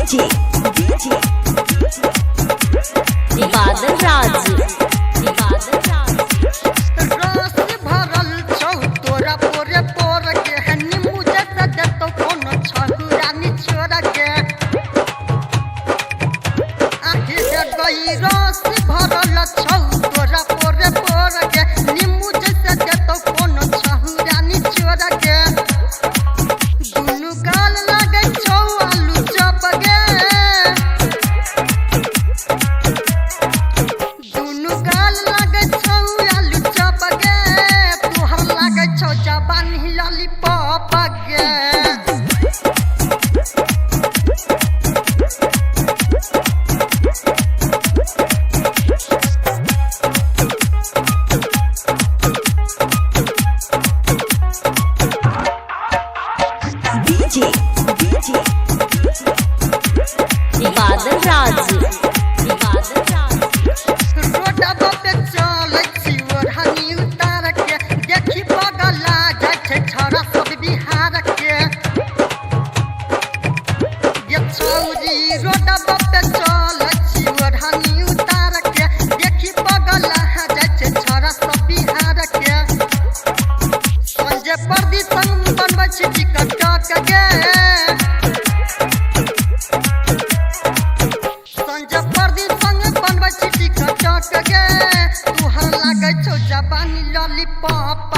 DJ बादल राज रस भरल छौ तोरा पोरे पोर के हनी मुझे सजतो कोनो छहुरा निचोर के आखि से गई रस भरल छौ तोरा पोरे पोर के हनी मुझे सजतो कोनो छहुरा निचोर के दुनु गाल लागे छौ आलू चप गे दुनु गाल लागे छौ आलू चप गे तोहर लागे छौ जवानी लॉलीपॉप गे DJ बादल राज रोडवा पे चलै छी ओढ़नी उतार के देखी बगला जाइ छै छौरा सब बिहार के ये छौरी रोडवा पे चलै छी ओढ़नी उतार के देखी बगला जाइ छै छौरा सब बिहार के संजय परदी संग बनबै छी टिकटक गे संजय परदी संग बनबै छी टिकटक गे तोहर लागे छौ जवानी लॉलीपॉप